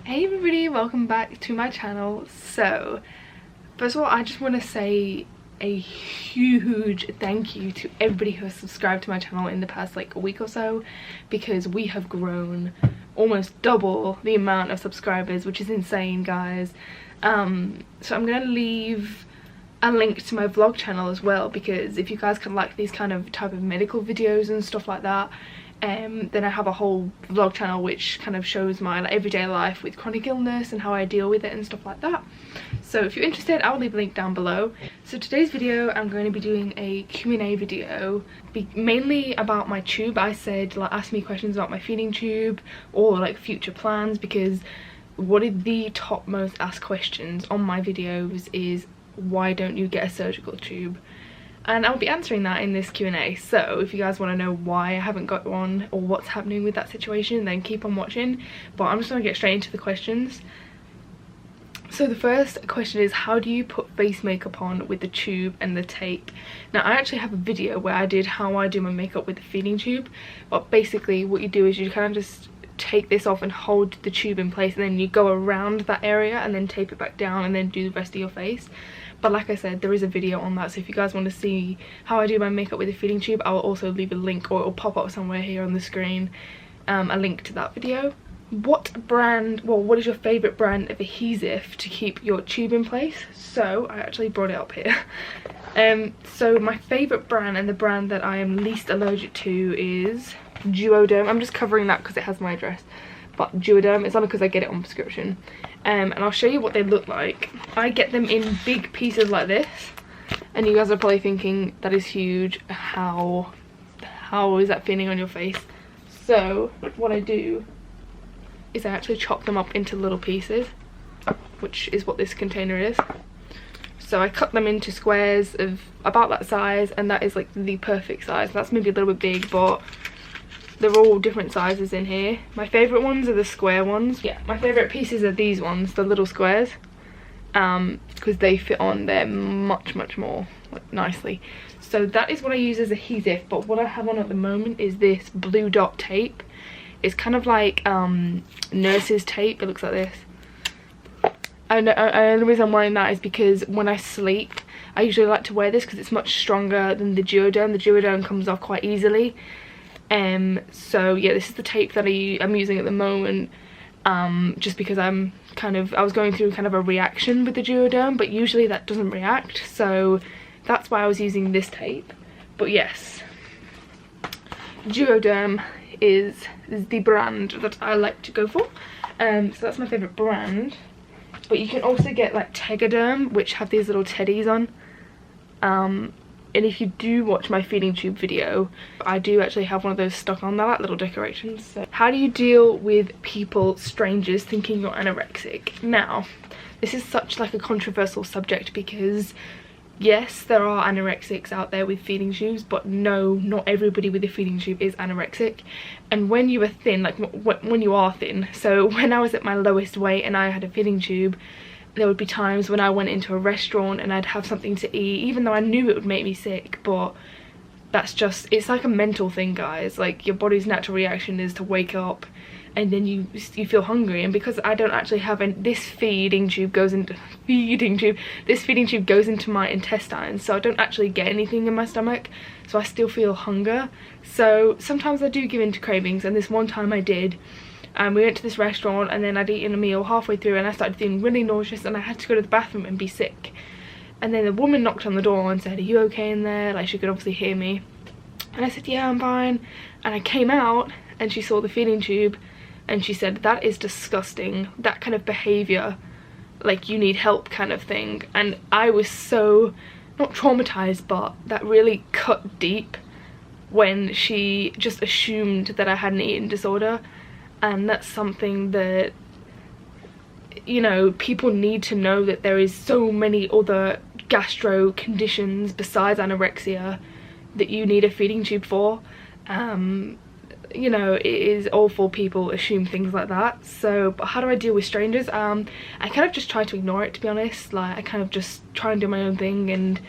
Hey everybody, welcome back to my channel. So first of all, I just want to say a huge thank you to everybody who has subscribed to my channel in the past like a week or so, because we have grown almost double the amount of subscribers, which is insane, guys. So I'm gonna leave a link to my vlog channel as well, because if you guys can like these kind of type of medical videos and stuff like that, then I have a whole vlog channel which kind of shows my like everyday life with chronic illness and how I deal with it and stuff like that. So if you're interested, I'll leave a link down below. So today's video, I'm going to be doing a Q&A video, mainly about my tube. I said like ask me questions about my feeding tube or like future plans, because one of the top most asked questions on my videos is, why don't you get a surgical tube? And I'll be answering that in this Q&A. So if you guys want to know why I haven't got one or what's happening with that situation, then keep on watching. But I'm just going to get straight into the questions. So the first question is, how do you put face makeup on with the tube and the tape? Now I actually have a video where I did how I do my makeup with the feeding tube, but basically what you do is you kind of just take this off and hold the tube in place, and then you go around that area and then tape it back down and then do the rest of your face. But like I said, there is a video on that, so if you guys want to see how I do my makeup with a feeding tube, I will also leave a link, or it will pop up somewhere here on the screen, a link to that video. What is your favourite brand of adhesive to keep your tube in place? So I actually brought it up here. So my favourite brand, and the brand that I am least allergic to, is Duoderm. I'm just covering that because it has my address, but Duoderm, it's only because I get it on prescription. And I'll show you what they look like. I get them in big pieces like this, and you guys are probably thinking, that is huge, how is that feeling on your face? So what I do is I actually chop them up into little pieces, which is what this container is. So I cut them into squares of about that size, and that is like the perfect size. That's maybe a little bit big, but they're all different sizes in here. My favourite ones are the square ones. Yeah, my favourite pieces are these ones, the little squares, because they fit on there much more like nicely. So that is what I use as adhesive, but what I have on at the moment is this blue dot tape. It's kind of like nurse's tape. It looks like this. And the reason I'm wearing that is because when I sleep, I usually like to wear this because it's much stronger than the Duoderm. The Duoderm comes off quite easily. So yeah, this is the tape that I'm using at the moment, just because I was going through kind of a reaction with the Duoderm, but usually that doesn't react, so that's why I was using this tape. But yes, Duoderm is the brand that I like to go for. So that's my favourite brand. But you can also get like Tegaderm, which have these little teddies on. And if you do watch my feeding tube video, I do actually have one of those stuck on there, like little decorations. So how do you deal with people, strangers, thinking you're anorexic? Now, this is such like a controversial subject, because yes, there are anorexics out there with feeding tubes, but no, not everybody with a feeding tube is anorexic. And when you are thin, like when you are thin, so when I was at my lowest weight and I had a feeding tube, there would be times when I went into a restaurant and I'd have something to eat, even though I knew it would make me sick, but that's just, it's like a mental thing, guys. Like your body's natural reaction is to wake up and then you feel hungry. And because I don't actually have this feeding tube goes into my intestines, so I don't actually get anything in my stomach, so I still feel hunger. So sometimes I do give in to cravings, and this one time I did. We went to this restaurant, and then I'd eaten a meal halfway through and I started feeling really nauseous, and I had to go to the bathroom and be sick. And then the woman knocked on the door and said, "Are you okay in there?" Like, she could obviously hear me. And I said, "Yeah, I'm fine." And I came out and she saw the feeding tube and she said, "That is disgusting, that kind of behaviour, like you need help," kind of thing. And I was so, not traumatised, but that really cut deep when she just assumed that I had an eating disorder. And that's something that, you know, people need to know, that there is so many other gastro conditions besides anorexia that you need a feeding tube for. You know, it is awful people assume things like that. So, but how do I deal with strangers? I kind of just try to ignore it, to be honest. Like, I kind of just try and do my own thing, and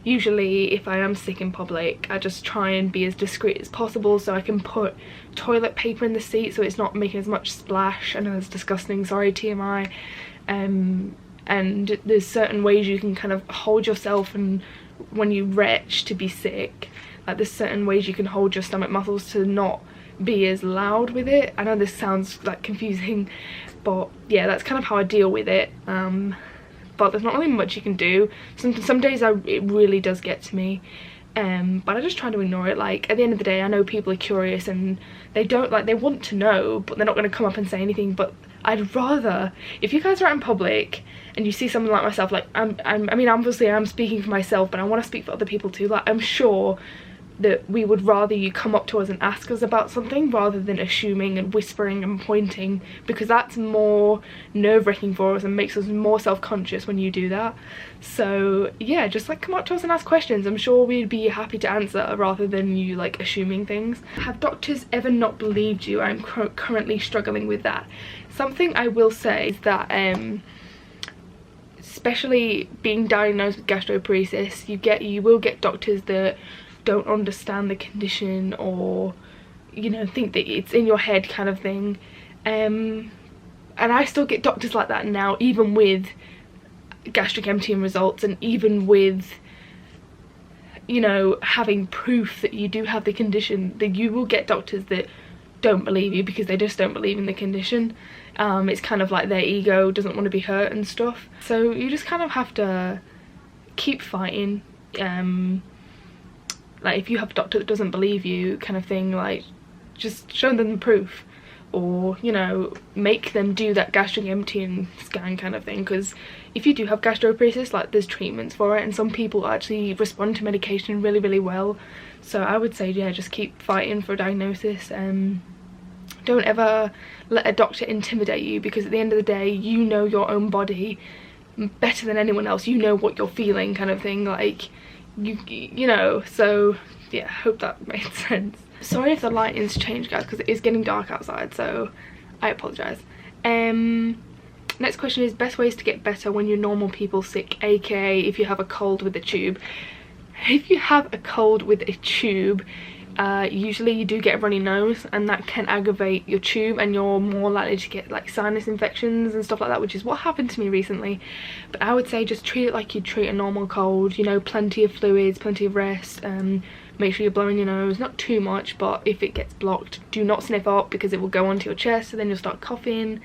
usually if I am sick in public, I just try and be as discreet as possible, so I can put toilet paper in the seat so it's not making as much splash. I know that's disgusting, sorry, TMI. And there's certain ways you can kind of hold yourself, and when you retch to be sick, like there's certain ways you can hold your stomach muscles to not be as loud with it. I know this sounds like confusing, but yeah, that's kind of how I deal with it. But there's not really much you can do. Some days it really does get to me, but I just try to ignore it. Like, at the end of the day, I know people are curious and they want to know, but they're not going to come up and say anything. But I'd rather, if you guys are out in public and you see someone like myself, like I mean, obviously I'm speaking for myself, but I want to speak for other people too. Like, I'm sure that we would rather you come up to us and ask us about something rather than assuming and whispering and pointing, because that's more nerve-wracking for us and makes us more self-conscious when you do that. So yeah, just like come up to us and ask questions. I'm sure we'd be happy to answer rather than you like assuming things. Have doctors ever not believed you? I'm currently struggling with that. Something I will say is that especially being diagnosed with gastroparesis, you will get doctors that don't understand the condition, or you know, think that it's in your head kind of thing. And I still get doctors like that now, even with gastric emptying results, and even with, you know, having proof that you do have the condition, that you will get doctors that don't believe you because they just don't believe in the condition. It's kind of like their ego doesn't want to be hurt and stuff, so you just kind of have to keep fighting. Like, if you have a doctor that doesn't believe you kind of thing, like, just show them the proof, or, you know, make them do that gastric emptying scan kind of thing. Because if you do have gastroparesis, like, there's treatments for it, and some people actually respond to medication really, really well. So I would say, yeah, just keep fighting for a diagnosis. Don't ever let a doctor intimidate you, because at the end of the day, you know your own body better than anyone else. You know what you're feeling kind of thing, like, you know. So yeah, hope that made sense. Sorry if the lighting's changed, guys, because it is getting dark outside, so I apologize. Next question is best ways to get better when you're normal people sick, aka if you have a cold with a tube. If you have a cold with a tube, usually you do get a runny nose, and that can aggravate your tube, and you're more likely to get like sinus infections and stuff like that, which is what happened to me recently. But I would say just treat it like you treat a normal cold, you know, plenty of fluids, plenty of rest, make sure you're blowing your nose, not too much, but if it gets blocked, do not sniff up, because it will go onto your chest, so then you'll start coughing.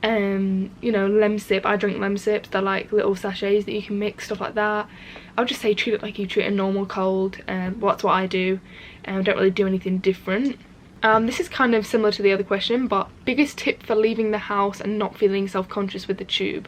You know, Lemsip, I drink Lemsips, they're like little sachets that you can mix, stuff like that. I would just say treat it like you treat a normal cold. Well, that's what I do. Don't really do anything different. This is kind of similar to the other question, but biggest tip for leaving the house and not feeling self-conscious with the tube.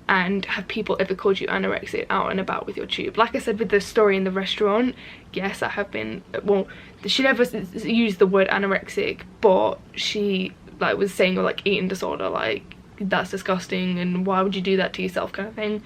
And have people ever called you anorexic out and about with your tube? Like I said with the story in the restaurant, yes, I have been, well, she never used the word anorexic, but she like was saying, like, eating disorder, like, that's disgusting and why would you do that to yourself kind of thing.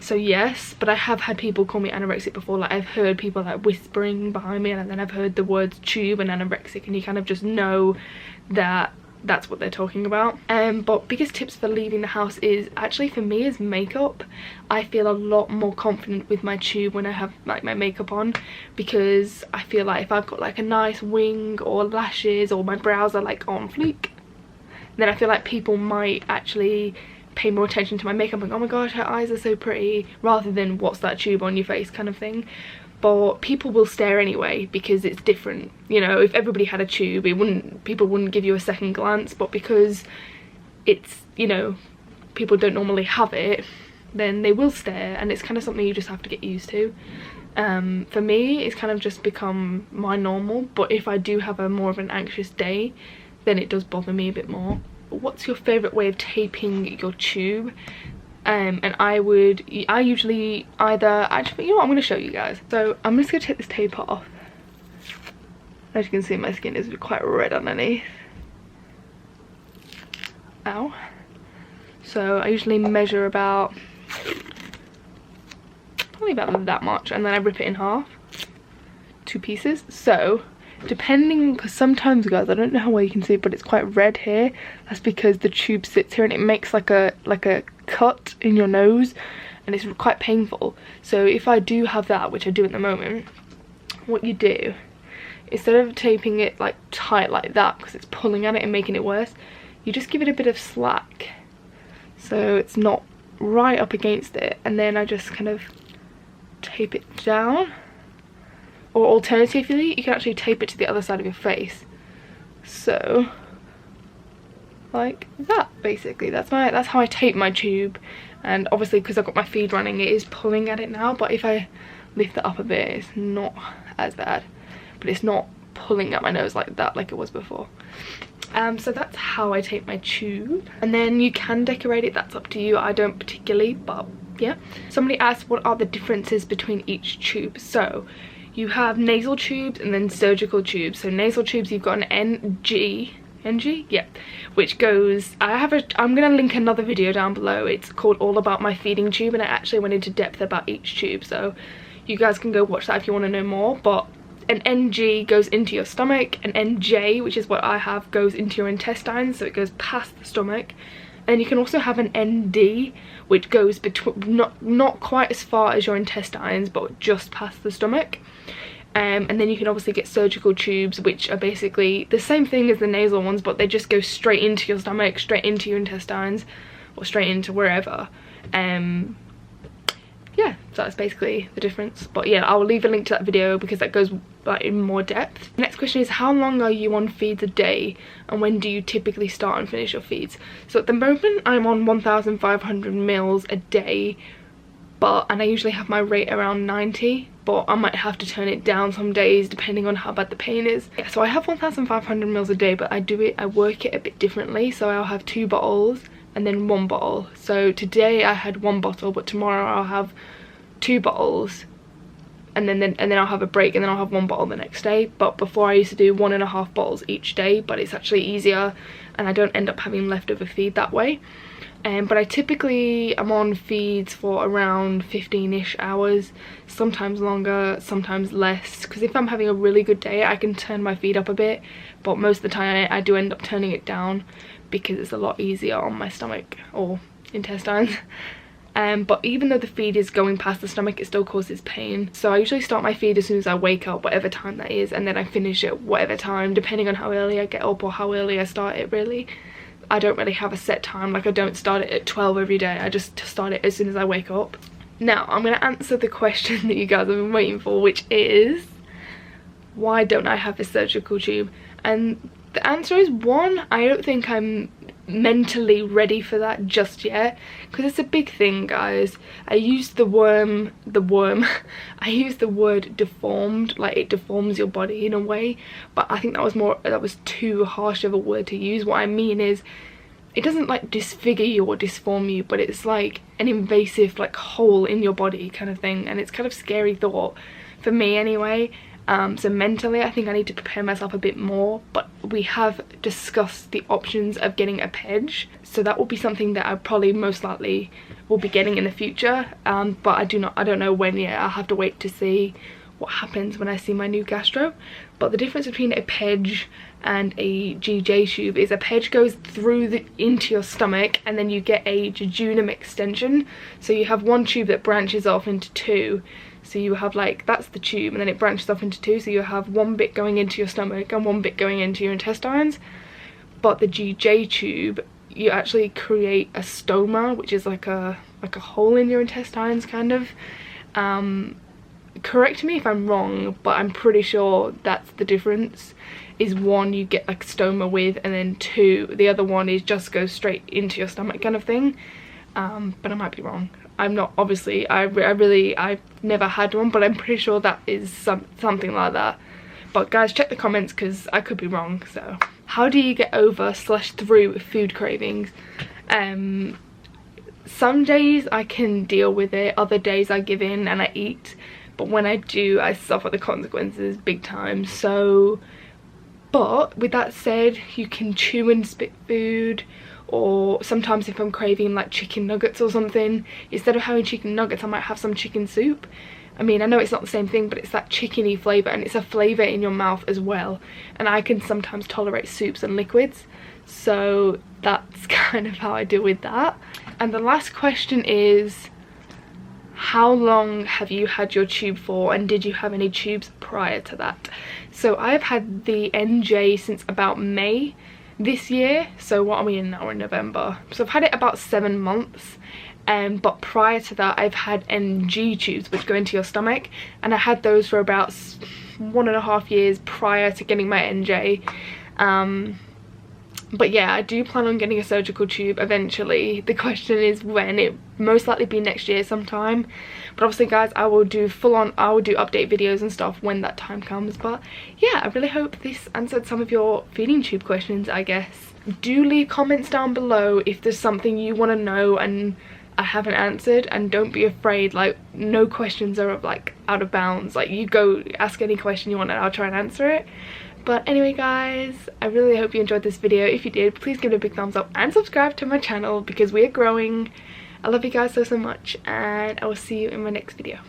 So yes, but I have had people call me anorexic before. Like, I've heard people like whispering behind me, and then I've heard the words tube and anorexic, and you kind of just know that that's what they're talking about. But biggest tips for leaving the house is actually, for me, is makeup. I feel a lot more confident with my tube when I have like my makeup on, because I feel like if I've got like a nice wing or lashes, or my brows are like on fleek, then I feel like people might actually pay more attention to my makeup and go, oh my gosh, her eyes are so pretty, rather than what's that tube on your face kind of thing. But people will stare anyway, because it's different. You know, if everybody had a tube, people wouldn't give you a second glance, but because it's, you know, people don't normally have it, then they will stare, and it's kind of something you just have to get used to. For me, it's kind of just become my normal, but if I do have a more of an anxious day, then it does bother me a bit more. What's your favourite way of taping your tube? And I usually either, actually, you know what, I'm going to show you guys. So I'm just going to take this tape off. As you can see, my skin is quite red underneath. Ow. So I usually measure probably about that much, and then I rip it in half, 2 pieces. So depending, because sometimes, guys, I don't know how well you can see, but it's quite red here. That's because the tube sits here and it makes like a cut in your nose, and it's quite painful. So if I do have that, which I do at the moment, what you do, instead of taping it like tight like that because it's pulling at it and making it worse, you just give it a bit of slack so it's not right up against it, and then I just kind of tape it down. Or alternatively, you can actually tape it to the other side of your face, so like that. Basically that's how I tape my tube. And obviously because I've got my feed running, it is pulling at it now, but if I lift it up a bit, it's not as bad, but it's not pulling at my nose like that like it was before. So that's how I tape my tube. And then you can decorate it, that's up to you. I don't particularly, but yeah. Somebody asked what are the differences between each tube. So you have nasal tubes and then surgical tubes. So nasal tubes, you've got an NG, yeah, which goes, I'm gonna link another video down below. It's called All About My Feeding Tube, and I actually went into depth about each tube, so you guys can go watch that if you want to know more. But an NG goes into your stomach, an NJ, which is what I have, goes into your intestines, so it goes past the stomach. And you can also have an ND, which goes between, not quite as far as your intestines, but just past the stomach. And then you can obviously get surgical tubes, which are basically the same thing as the nasal ones, but they just go straight into your stomach, straight into your intestines, or straight into wherever. Yeah, so that's basically the difference. But yeah, I'll leave a link to that video because that goes like in more depth. Next question is, how long are you on feeds a day, and when do you typically start and finish your feeds? So at the moment I'm on 1,500 mils a day, and I usually have my rate around 90, but I might have to turn it down some days depending on how bad the pain is. Yeah, so I have 1,500 mils a day, but I work it a bit differently. So I'll have 2 bottles and then 1 bottle. So today I had 1 bottle, but tomorrow I'll have 2 bottles, and then I'll have a break, and then I'll have 1 bottle the next day. But before I used to do 1.5 bottles each day, but it's actually easier and I don't end up having leftover feed that way. But I typically am on feeds for around 15-ish hours, sometimes longer, sometimes less, because if I'm having a really good day I can turn my feed up a bit, but most of the time I do end up turning it down because it's a lot easier on my stomach or intestines. But even though the feed is going past the stomach, it still causes pain. So I usually start my feed as soon as I wake up, whatever time that is, and then I finish it whatever time, depending on how early I get up or how early I start it, really. I don't really have a set time, like I don't start it at 12 every day, I just start it as soon as I wake up. Now I'm going to answer the question that you guys have been waiting for, which is, why don't I have a surgical tube? And the answer is, 1, I don't think I'm mentally ready for that just yet, because it's a big thing, guys. I used the word deformed, like it deforms your body in a way, but I think that was too harsh of a word to use. What I mean is, it doesn't like disfigure you or disform you, but it's like an invasive like hole in your body kind of thing, and it's kind of scary thought for me anyway. So mentally I think I need to prepare myself a bit more, but we have discussed the options of getting a PEG, so that will be something that I probably most likely will be getting in the future, but I don't know when yet. I'll have to wait to see what happens when I see my new gastro. But the difference between a PEG and a GJ tube is a PEG goes through into your stomach, and then you get a jejunum extension, so you have 1 tube that branches off into 2. So you have like, that's the tube, and then it branches off into 2, so you have 1 bit going into your stomach and 1 bit going into your intestines. But the GJ tube, you actually create a stoma, which is like a hole in your intestines kind of. Correct me if I'm wrong, but I'm pretty sure that's the difference, is 1 you get like stoma with, and then 2 the other one is just goes straight into your stomach kind of thing. But I might be wrong. I'm not, obviously, I've never had one, but I'm pretty sure that is something like that. But guys, check the comments because I could be wrong. So how do you get over / through food cravings? Some days I can deal with it, other days I give in and I eat, but when I do, I suffer the consequences big time. So, but with that said, you can chew and spit food, or sometimes if I'm craving like chicken nuggets or something, instead of having chicken nuggets I might have some chicken soup. I mean, I know it's not the same thing, but it's that chickeny flavour, and it's a flavour in your mouth as well, and I can sometimes tolerate soups and liquids, so that's kind of how I deal with that. And the last question is, how long have you had your tube for, and did you have any tubes prior to that? So I've had the NJ since about May this year. So what are we in now? We're in November. So I've had it about 7 months. But prior to that I've had NG tubes, which go into your stomach, and I had those for about 1.5 years prior to getting my NJ. But yeah, I do plan on getting a surgical tube eventually. The question is when. It most likely be next year sometime, but obviously guys, I will do update videos and stuff when that time comes. But yeah, I really hope this answered some of your feeding tube questions, I guess. Do leave comments down below if there's something you want to know and I haven't answered, and don't be afraid, like no questions are like out of bounds. Like you go ask any question you want and I'll try and answer it. But anyway guys, I really hope you enjoyed this video. If you did, please give it a big thumbs up and subscribe to my channel because we are growing. I love you guys so much, and I will see you in my next video.